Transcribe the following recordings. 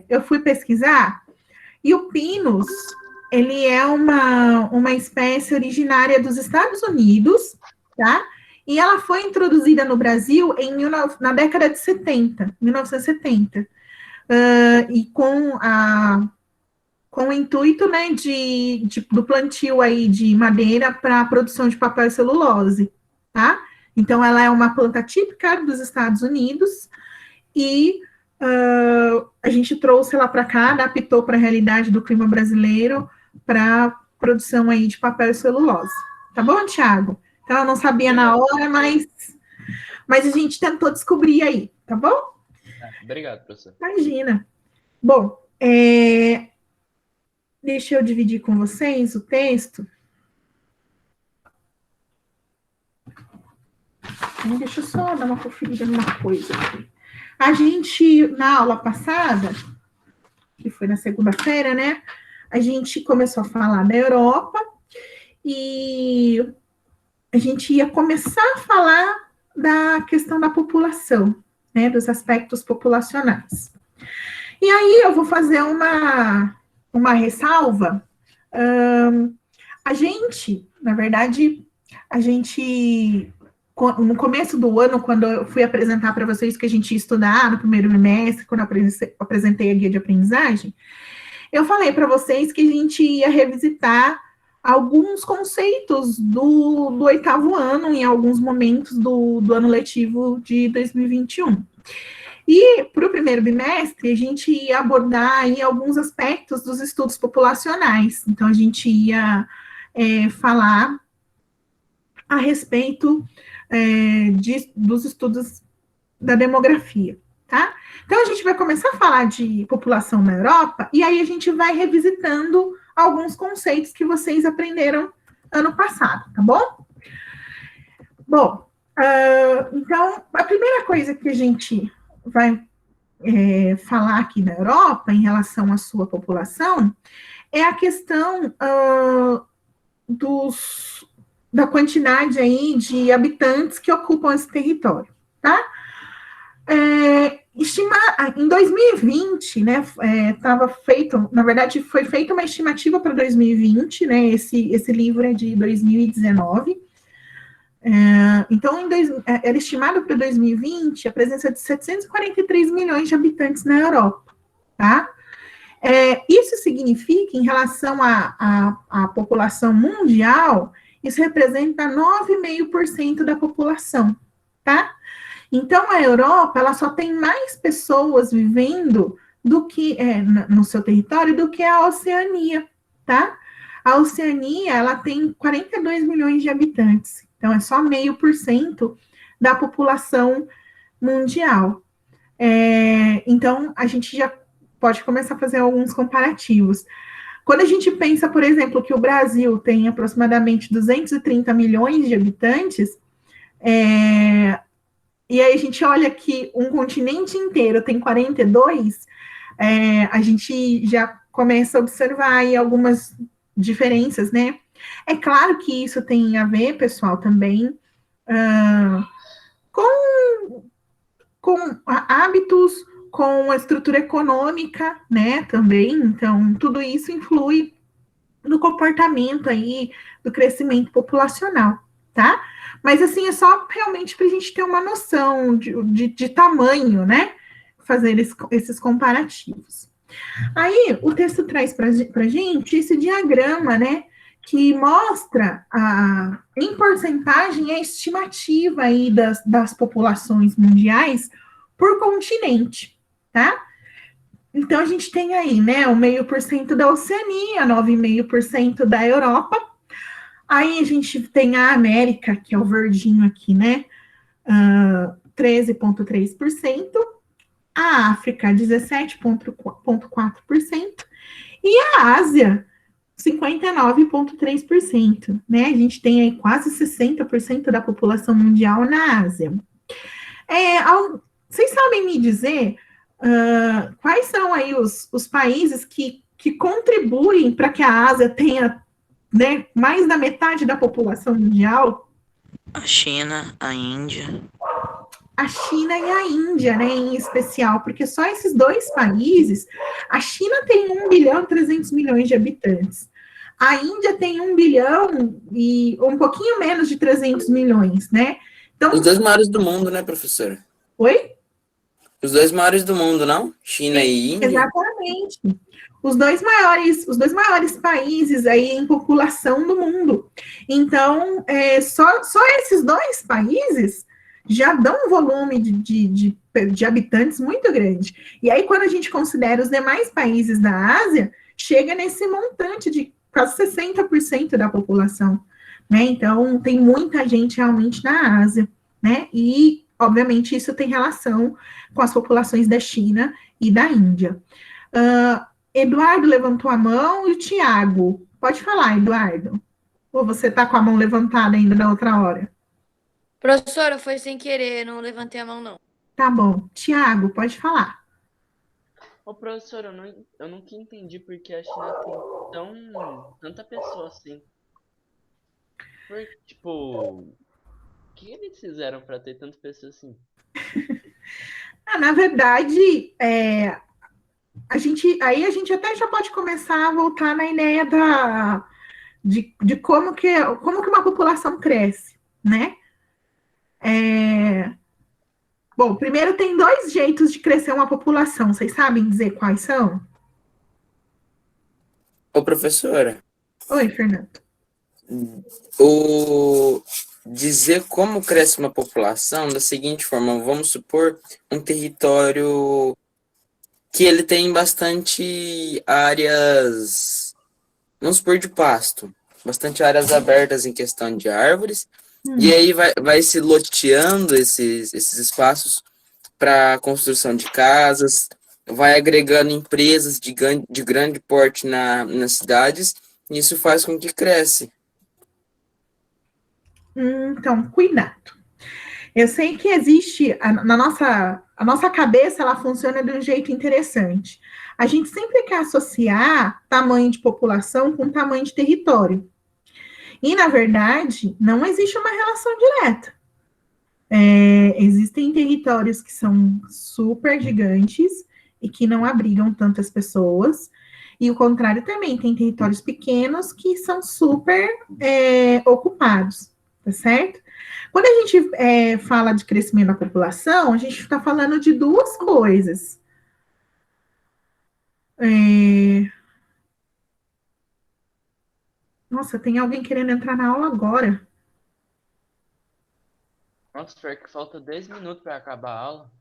eu fui pesquisar, e o pinus, ele é uma espécie originária dos Estados Unidos, tá? E ela foi introduzida no Brasil na década de 70, 1970, e com o intuito, né, do plantio aí de madeira para a produção de papel e celulose, tá? Então, ela é uma planta típica dos Estados Unidos e a gente trouxe ela para cá, adaptou para a realidade do clima brasileiro para produção aí de papel e celulose. Tá bom, Thiago? Então, eu não sabia na hora, mas a gente tentou descobrir aí, tá bom? Obrigado, professor. Imagina. Bom, deixa eu dividir com vocês o texto. Deixa eu só dar uma conferida numa coisa aqui. A gente, na aula passada, que foi na segunda-feira, né? A gente começou a falar da Europa e a gente ia começar a falar da questão da população, né? Dos aspectos populacionais. E aí eu vou fazer uma ressalva. A gente, na verdade, no começo do ano, quando eu fui apresentar para vocês que a gente ia estudar no primeiro bimestre, quando eu apresentei a guia de aprendizagem, eu falei para vocês que a gente ia revisitar alguns conceitos do oitavo ano, em alguns momentos do ano letivo de 2021. E para o primeiro bimestre, a gente ia abordar aí alguns aspectos dos estudos populacionais. Então, a gente ia falar a respeito dos estudos da demografia, tá? Então, a gente vai começar a falar de população na Europa, e aí a gente vai revisitando alguns conceitos que vocês aprenderam ano passado, tá bom? Bom, então, a primeira coisa que a gente vai falar aqui na Europa, em relação à sua população, é a questão da quantidade aí de habitantes que ocupam esse território, tá? Em 2020, né, na verdade, foi feita uma estimativa para 2020, né, esse livro é de 2019, então, era estimado para 2020 a presença de 743 milhões de habitantes na Europa, tá? Isso significa, em relação à população mundial, isso representa 9,5% da população, tá? Então, a Europa, ela só tem mais pessoas vivendo no seu território do que a Oceania, tá? A Oceania, ela tem 42 milhões de habitantes, então é só 0,5% da população mundial. Então, a gente já pode começar a fazer alguns comparativos. Quando a gente pensa, por exemplo, que o Brasil tem aproximadamente 230 milhões de habitantes, e aí a gente olha que um continente inteiro tem 42, a gente já começa a observar aí algumas diferenças, né? É claro que isso tem a ver, pessoal, também com hábitos, com a estrutura econômica, né, também. Então, tudo isso influi no comportamento aí do crescimento populacional, tá? Mas, assim, é só realmente para a gente ter uma noção de tamanho, né? Fazer esses comparativos. Aí, o texto traz para a gente esse diagrama, né? Que mostra, em porcentagem, a estimativa aí das populações mundiais por continente, tá? Então, a gente tem aí, né, o 0,5% da Oceania, 9,5% da Europa. Aí a gente tem a América, que é o verdinho aqui, né, 13,3%. A África, 17,4%. E a Ásia, 59,3%, né? A gente tem aí quase 60% da população mundial na Ásia. Vocês sabem me dizer quais são aí os países que contribuem para que a Ásia tenha, né, mais da metade da população mundial? A China, a Índia. a China e a Índia, né, em especial, porque só esses dois países, a China tem 1,3 bilhão de habitantes, a Índia tem 1 bilhão e um pouquinho menos de 300 milhões, né? Então, Os dois maiores do mundo, né, professora? oi? Os dois maiores do mundo, não? China e Índia? Exatamente. Os dois maiores países aí em população do mundo. Então, só esses dois países já dão um volume de habitantes muito grande. E aí, quando a gente considera os demais países da Ásia, chega nesse montante de quase 60% da população, né? Então, tem muita gente realmente na Ásia, né? E, obviamente, isso tem relação com as populações da China e da Índia. Eduardo levantou a mão e o Tiago. Pode falar, Eduardo. Ou você está com a mão levantada ainda na outra hora? Professora, foi sem querer, não levantei a mão, não. Tá bom. Tiago, pode falar. Ô, professor, eu nunca entendi porque a China tem tanta pessoa assim. Tipo, o que eles fizeram pra ter tanta pessoa assim? Na verdade, a gente até já pode começar a voltar na ideia de como que uma população cresce, né? Bom, primeiro tem dois jeitos de crescer uma população. Vocês sabem dizer quais são? Ô, professora, Oi, Fernando. dizer como cresce uma população da seguinte forma, vamos supor um território que ele tem bastante áreas, vamos supor, de pasto, bastante áreas abertas em questão de árvores, e aí vai se loteando esses espaços para construção de casas, vai agregando empresas de grande porte nas cidades, e isso faz com que cresce. Então, cuidado. Eu sei que existe, a nossa cabeça, ela funciona de um jeito interessante. A gente sempre quer associar tamanho de população com tamanho de território. E, na verdade, não existe uma relação direta. Existem territórios que são super gigantes e que não abrigam tantas pessoas, e o contrário também, tem territórios pequenos que são super ocupados, tá certo? Quando a gente fala de crescimento da população, a gente está falando de duas coisas. Nossa, tem alguém querendo entrar na aula agora. Nossa, pior que falta 10 minutos pra acabar a aula.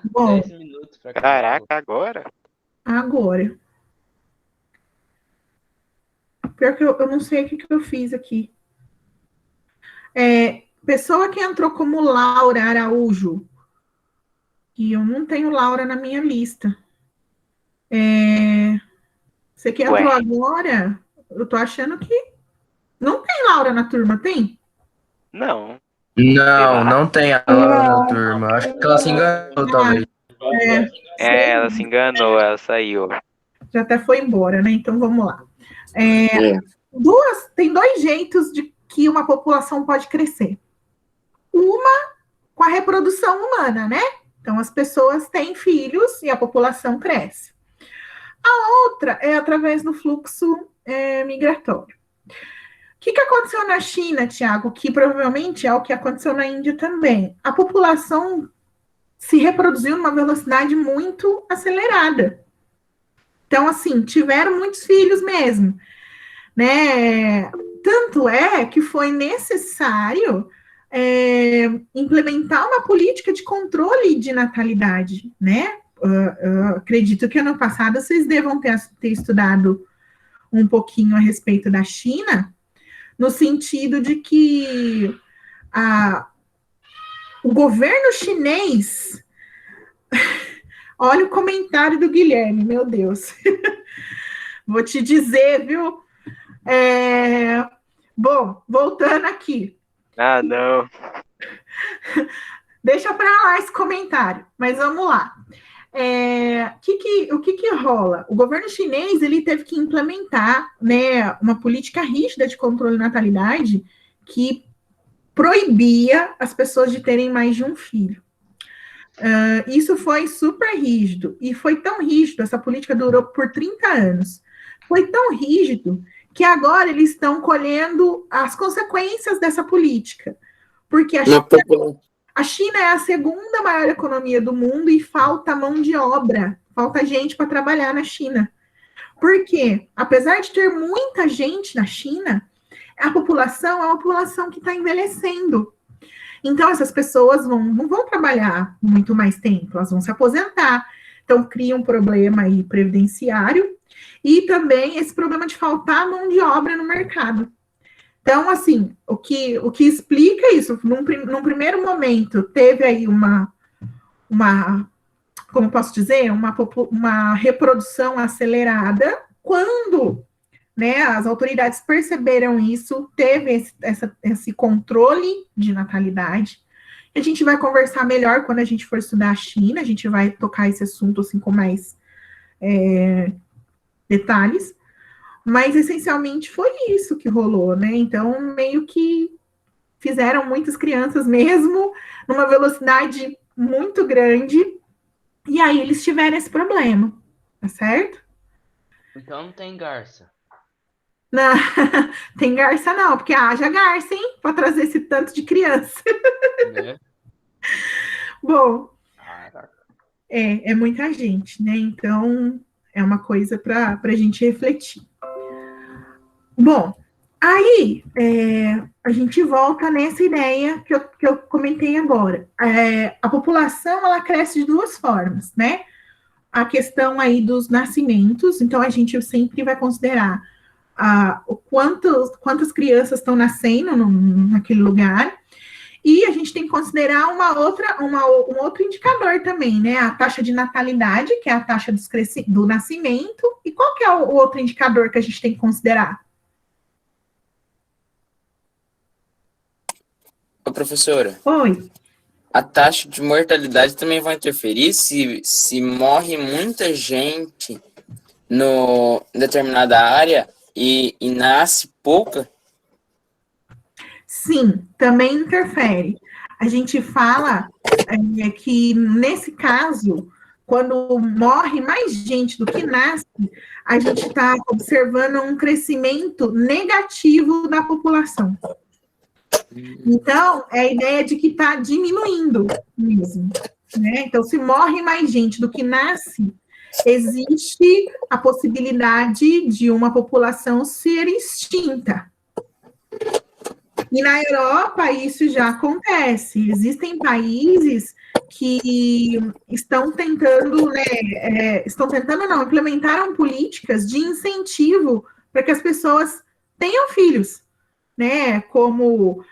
Bom, 10 minutos pra acabar a aula. Caraca, agora? agora. Pior que eu não sei o que eu fiz aqui. Pessoa que entrou como Laura Araújo. E eu não tenho Laura na minha lista. Você que entrou agora, eu tô achando que não tem Laura na turma, tem? Não. Não tem a Laura na turma. Acho que ela se enganou, talvez. Ela se enganou, ela saiu. Já até foi embora, né? Então vamos lá. Tem dois jeitos de que uma população pode crescer. Uma com a reprodução humana, né? Então as pessoas têm filhos e a população cresce. A outra é através do fluxo migratório. O que aconteceu na China, Tiago? Que provavelmente é o que aconteceu na Índia também. A população se reproduziu numa velocidade muito acelerada. Então, assim, tiveram muitos filhos mesmo, né? Tanto é que foi necessário implementar uma política de controle de natalidade, né? Acredito que ano passado vocês devam ter estudado um pouquinho a respeito da China, no sentido de que o governo chinês... Olha o comentário do Guilherme, meu Deus. Vou te dizer, viu? Bom, voltando aqui. Ah, não. Deixa para lá esse comentário, mas vamos lá. O que rola? O governo chinês ele teve que implementar, né, uma política rígida de controle de natalidade que proibia as pessoas de terem mais de um filho. Isso foi super rígido, e foi tão rígido, essa política durou por 30 anos, foi tão rígido que agora eles estão colhendo as consequências dessa política, porque a China é a segunda maior economia do mundo e falta mão de obra, falta gente para trabalhar na China. Porque, apesar de ter muita gente na China, a população é uma população que está envelhecendo. Então, essas pessoas não vão trabalhar muito mais tempo, elas vão se aposentar. Então, cria um problema aí previdenciário e também esse problema de faltar mão de obra no mercado. Então, assim, o que explica isso, num primeiro momento, teve aí uma como posso dizer, uma reprodução acelerada, quando, né, as autoridades perceberam isso, teve esse controle de natalidade. A gente vai conversar melhor quando a gente for estudar a China, a gente vai tocar esse assunto assim com mais detalhes, mas essencialmente foi isso que rolou, né? Então, meio que fizeram muitas crianças mesmo, numa velocidade muito grande, e aí eles tiveram esse problema, tá certo? Então não tem garça. Não, tem garça não, porque haja garça, hein? Para trazer esse tanto de criança. Né? Bom, Caraca. é muita gente, né? Então, é uma coisa para a gente refletir. Bom, aí a gente volta nessa ideia que eu comentei agora. A população, ela cresce de duas formas, né? A questão aí dos nascimentos, então a gente sempre vai considerar quantas crianças estão nascendo naquele lugar, e a gente tem que considerar um outro indicador também, né? A taxa de natalidade, que é a taxa do nascimento, e qual que é o outro indicador que a gente tem que considerar? Ô, professora, Oi. a taxa de mortalidade também vai interferir se morre muita gente em determinada área e nasce pouca? Sim, também interfere. A gente fala que, nesse caso, quando morre mais gente do que nasce, a gente está observando um crescimento negativo da população. Então, é a ideia de que está diminuindo mesmo, né? Então, se morre mais gente do que nasce, existe a possibilidade de uma população ser extinta. E na Europa, isso já acontece. Existem países que estão tentando, implementaram políticas de incentivo para que as pessoas tenham filhos, né? Como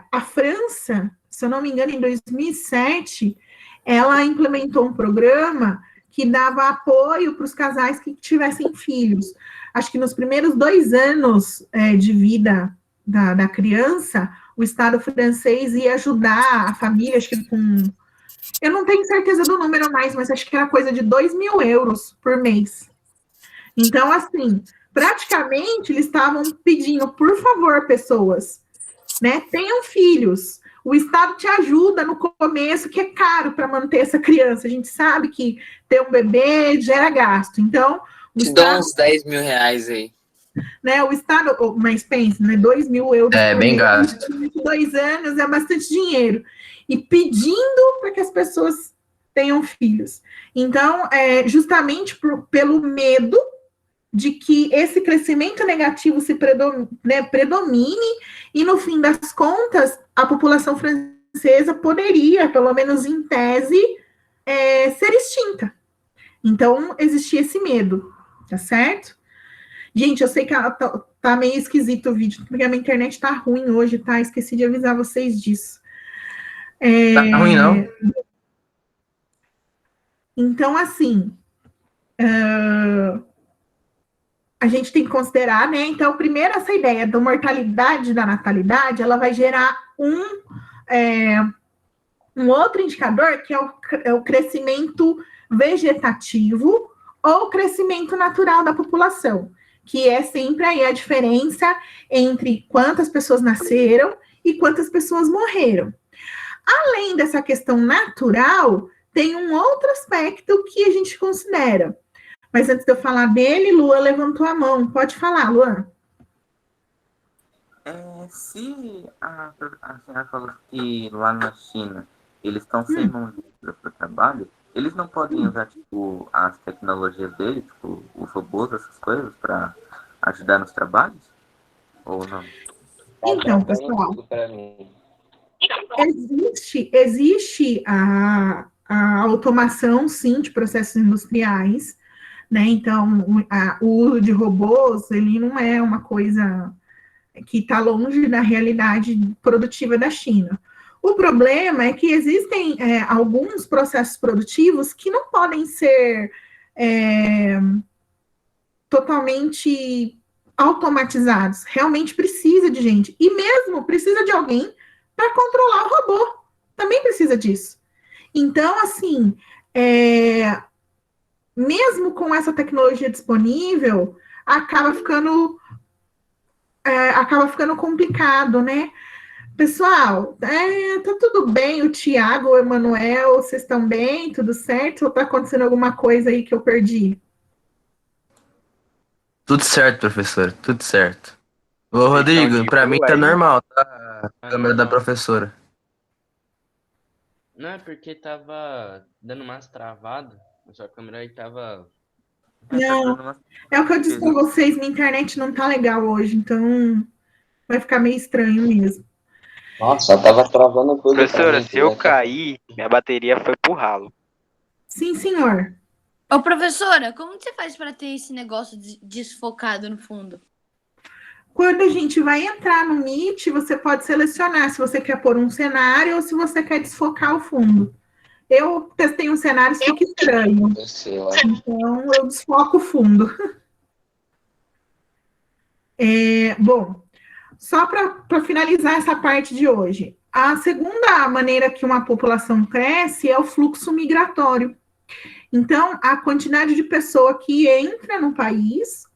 a França, se eu não me engano, em 2007, ela implementou um programa que dava apoio para os casais que tivessem filhos. Acho que nos primeiros 2 anos de vida da criança, o Estado francês ia ajudar a família, acho que eu não tenho certeza do número mais, mas acho que era coisa de 2.000 euros por mês. Então, assim, praticamente eles estavam pedindo, por favor, pessoas, né, tenham filhos. O Estado te ajuda no começo, que é caro para manter essa criança. A gente sabe que ter um bebê gera gasto. Então, o Te dou uns 10 mil reais aí. Né, o Estado, mas pense, né, 2.000 euros por bem mês, gasto. 2 anos é bastante dinheiro. E pedindo para que as pessoas tenham filhos. Então, justamente pelo medo de que esse crescimento negativo se predomine, e no fim das contas, a população francesa poderia, pelo menos em tese, ser extinta. Então, existia esse medo, tá certo? Gente, eu sei que tá meio esquisito o vídeo, porque a minha internet tá ruim hoje, tá? Esqueci de avisar vocês disso. Tá ruim, não? Então, assim, a gente tem que considerar, né? Então, primeiro, essa ideia da mortalidade da natalidade, ela vai gerar um outro indicador, que é o crescimento vegetativo ou crescimento natural da população, que é sempre aí a diferença entre quantas pessoas nasceram e quantas pessoas morreram. Além dessa questão natural, tem um outro aspecto que a gente considera. Mas antes de eu falar dele, Luan levantou a mão. Pode falar, Luan. Se a senhora falou que lá na China eles estão sem mão de obra para o trabalho, eles não podem usar, tipo, as tecnologias deles, tipo, os robôs, essas coisas, para ajudar nos trabalhos? Ou não? Então, pessoal, existe a automação, sim, de processos industriais, né? Então, o uso de robôs, ele não é uma coisa que está longe da realidade produtiva da China. O problema é que existem alguns processos produtivos que não podem ser totalmente automatizados. Realmente precisa de gente. E mesmo precisa de alguém para controlar o robô. Também precisa disso. Então, assim, mesmo com essa tecnologia disponível, acaba ficando complicado, né? Pessoal, tá tudo bem, o Tiago, o Emanuel, vocês estão bem? Tudo certo? Ou tá acontecendo alguma coisa aí que eu perdi? Tudo certo, professora, tudo certo. Ô, Rodrigo, pra mim tá normal, tá? A câmera da professora. Não, é porque tava dando umas travadas. A sua câmera aí tava. Não, é o que eu disse pra vocês, minha internet não tá legal hoje, então vai ficar meio estranho mesmo. Nossa, tava travando tudo. Professora, se eu cair, minha bateria foi pro ralo. Sim, senhor. Ô, professora, como que você faz para ter esse negócio desfocado no fundo? Quando a gente vai entrar no Meet, você pode selecionar se você quer pôr um cenário ou se você quer desfocar o fundo. Eu testei um cenário e fica estranho. Então, eu desfoco o fundo. Bom, só para finalizar essa parte de hoje. A segunda maneira que uma população cresce é o fluxo migratório. Então, a quantidade de pessoa que entra no país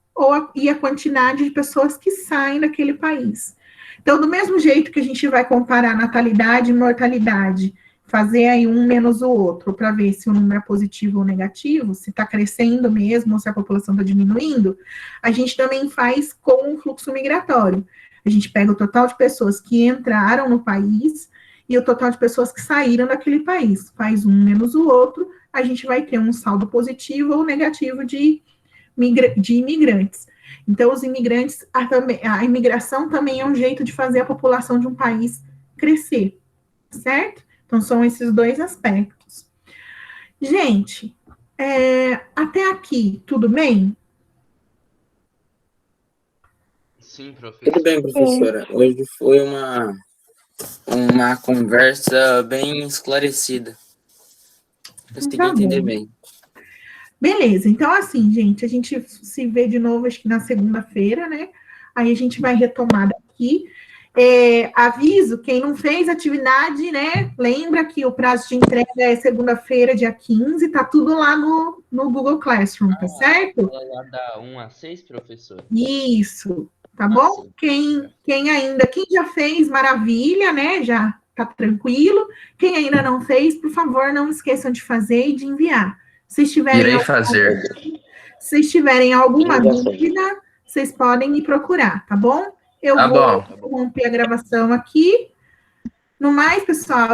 e a quantidade de pessoas que saem daquele país. Então, do mesmo jeito que a gente vai comparar natalidade e mortalidade, fazer aí um menos o outro, para ver se o número é positivo ou negativo, se está crescendo mesmo ou se a população está diminuindo, a gente também faz com o fluxo migratório. A gente pega o total de pessoas que entraram no país e o total de pessoas que saíram daquele país. Faz um menos o outro, a gente vai ter um saldo positivo ou negativo de imigrantes. Então, os imigrantes, a imigração também é um jeito de fazer a população de um país crescer, certo? Então, são esses dois aspectos. Gente, até aqui, tudo bem? Sim, professor. Tudo bem, professora. Hoje foi uma conversa bem esclarecida. Consegui entender bem. Beleza, então assim, gente, a gente se vê de novo, acho que na segunda-feira, né? Aí a gente vai retomar daqui. Aviso, quem não fez atividade, né? Lembra que o prazo de entrega é segunda-feira, dia 15, tá tudo lá no Google Classroom, tá certo? Ela dá 1 a 6, professor? Isso, tá bom? Quem já fez, maravilha, né? Já tá tranquilo. Quem ainda não fez, por favor, não esqueçam de fazer e de enviar. Se Irei fazer. Se tiverem alguma dúvida, vocês podem me procurar, tá bom? Eu vou interromper a gravação aqui. No mais, pessoal,